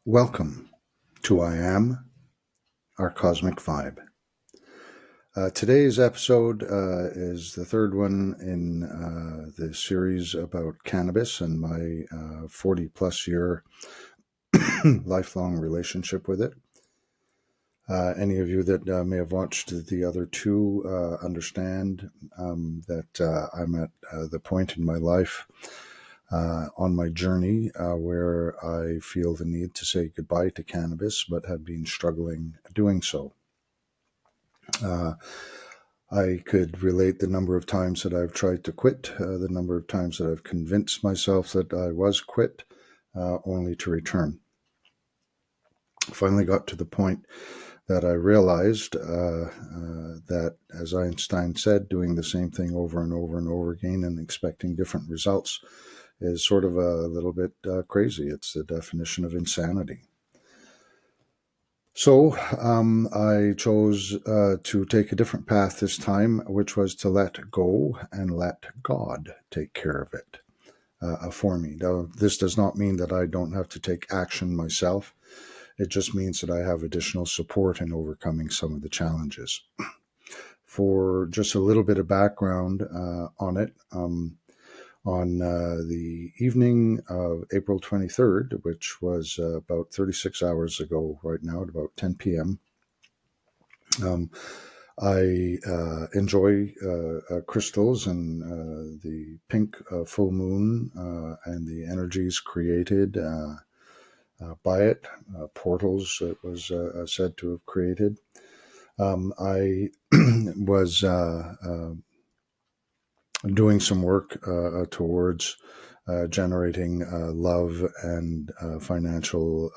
Welcome to I Am, Our Cosmic Vibe. Today's episode is the third one in the series about cannabis and my 40 plus year lifelong relationship with it. Any of you that may have watched the other two understand that I'm at the point in my life on my journey where I feel the need to say goodbye to cannabis, but have been struggling doing so. I could relate the number of times that I've tried to quit, the number of times that I've convinced myself that I was quit, only to return. Finally got to the point that I realized that, as Einstein said, doing the same thing over and over and over again and expecting different results is sort of a little bit crazy. It's the definition of insanity. So I chose to take a different path this time, which was to let go and let God take care of it for me. Now, this does not mean that I don't have to take action myself. It just means that I have additional support in overcoming some of the challenges. For just a little bit of background on it, on the evening of April 23rd, which was about 36 hours ago right now at about 10 p.m., I enjoy crystals and the pink full moon and the energies created by it, portals it was said to have created. I was doing some work towards generating love and financial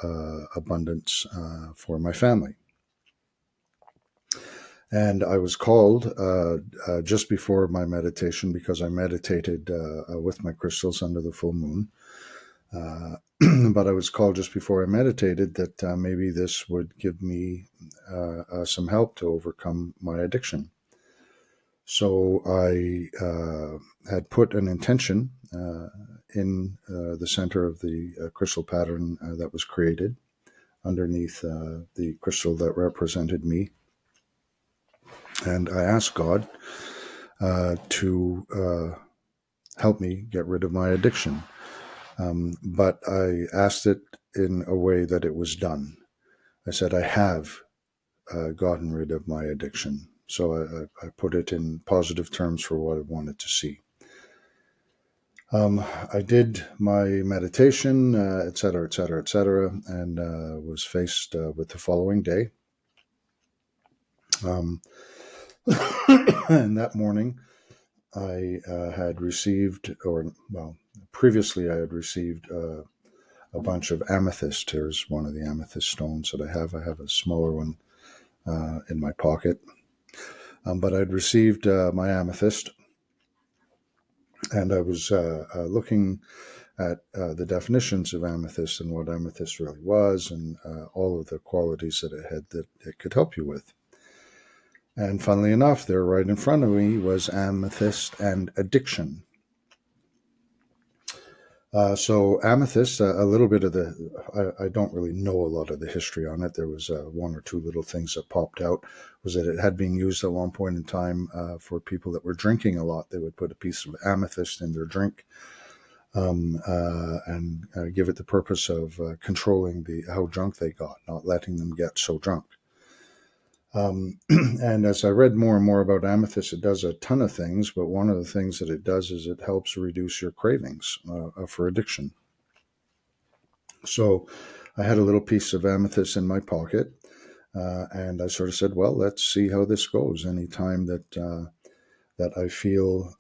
abundance for my family. And I was called just before my meditation, because I meditated with my crystals under the full moon. But I was called just before I meditated that maybe this would give me some help to overcome my addiction. So I had put an intention in the center of the crystal pattern that was created underneath the crystal that represented me. And I asked God to help me get rid of my addiction. But I asked it in a way that it was done. I said, I have gotten rid of my addiction. So I put it in positive terms for what I wanted to see. I did my meditation, et cetera, et cetera, et cetera, and was faced with the following day. And that morning, I had received, previously I had received a bunch of amethyst. Here's one of the amethyst stones that I have. I have a smaller one in my pocket. But I'd received my amethyst, and I was looking at the definitions of amethyst and what amethyst really was, and all of the qualities that it had that it could help you with. And funnily enough, there right in front of me was amethyst and addiction. So amethyst, a little bit of I don't really know a lot of the history on it. There was one or two little things that popped out. Was that it had been used at one point in time for people that were drinking a lot. They would put a piece of amethyst in their drink and give it the purpose of controlling how drunk they got, not letting them get so drunk. And as I read more and more about amethyst, it does a ton of things, but one of the things that it does is it helps reduce your cravings for addiction. So I had a little piece of amethyst in my pocket, and I sort of said, well, let's see how this goes. Anytime that I feel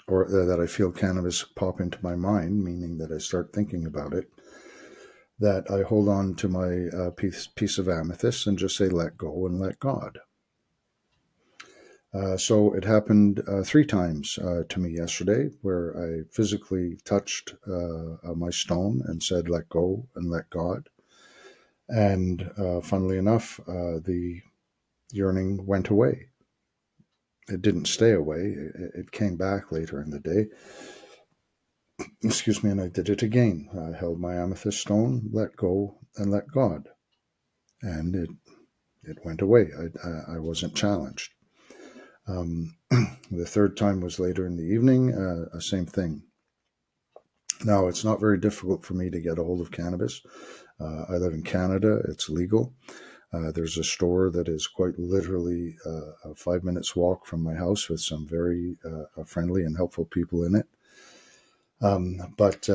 that I feel cannabis pop into my mind, meaning that I start thinking about it, that I hold on to my piece of amethyst and just say, let go and let God. So it happened 3 times to me yesterday, where I physically touched my stone and said, let go and let God. And funnily enough, the yearning went away. It didn't stay away. It came back later in the day. excuse me, and I did it again. I held my amethyst stone, let go, and let God. And it went away. I wasn't challenged. The third time was later in the evening, same thing. Now, it's not very difficult for me to get a hold of cannabis. I live in Canada, it's legal. There's a store that is quite literally a 5 minutes walk from my house with some very friendly and helpful people in it. But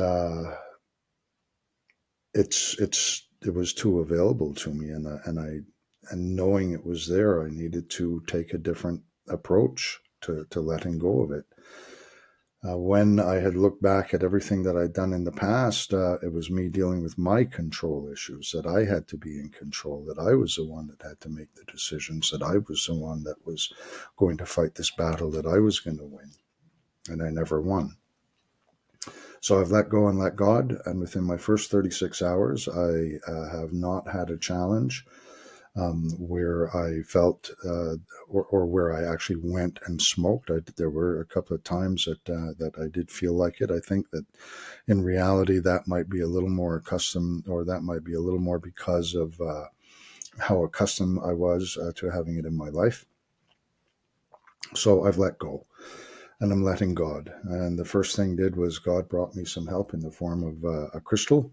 it was too available to me, and knowing it was there, I needed to take a different approach to letting go of it. When I had looked back at everything that I'd done in the past, it was me dealing with my control issues, that I had to be in control, that I was the one that had to make the decisions, that I was the one that was going to fight this battle, that I was going to win, and I never won. So I've let go and let God, and within my first 36 hours, I have not had a challenge where I felt, or where I actually went and smoked. There were a couple of times that I did feel like it. I think that in reality, that might be a little more accustomed, or that might be a little more because of how accustomed I was to having it in my life. So I've let go. And I'm letting God. And the first thing did was God brought me some help in the form of a crystal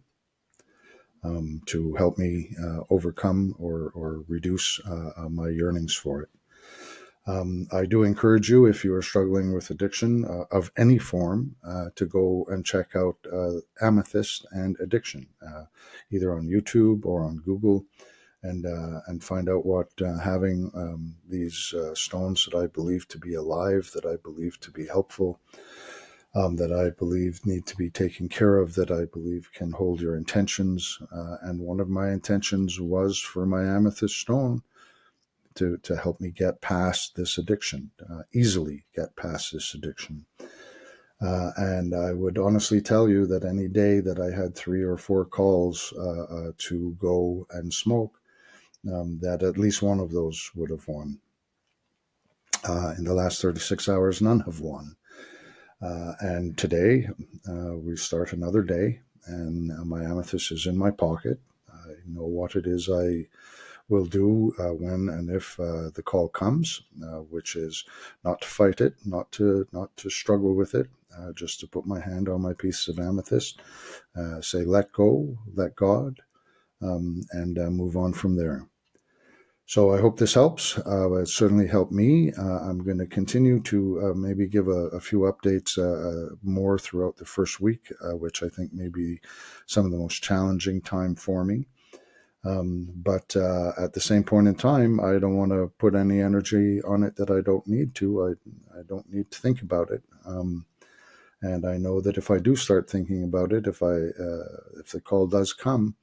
to help me overcome or reduce my yearnings for it. I do encourage you, if you are struggling with addiction of any form, to go and check out Amethyst and Addiction, either on YouTube or on Google, and find out what having these stones that I believe to be alive, that I believe to be helpful, that I believe need to be taken care of, that I believe can hold your intentions. And one of my intentions was for my amethyst stone to help me get past this addiction, easily get past this addiction. And I would honestly tell you that any day that I had 3 or 4 calls to go and smoke, that at least one of those would have won. In the last 36 hours, none have won. And today, we start another day, and my amethyst is in my pocket. I know what it is I will do when and if the call comes, which is not to fight it, not to struggle with it, just to put my hand on my piece of amethyst, say let go, let God, and move on from there. So I hope this helps. It certainly helped me. I'm going to continue to maybe give a few updates more throughout the first week, which I think may be some of the most challenging time for me. But at the same point in time, I don't want to put any energy on it that I don't need to. I don't need to think about it. And I know that if I do start thinking about it, if the call does come,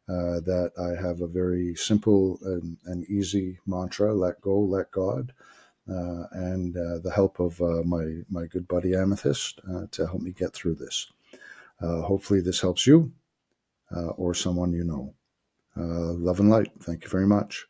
that I have a very simple and easy mantra: let go, let God, and the help of my good buddy Amethyst to help me get through this. Hopefully, this helps you or someone you know. Love and light. Thank you very much.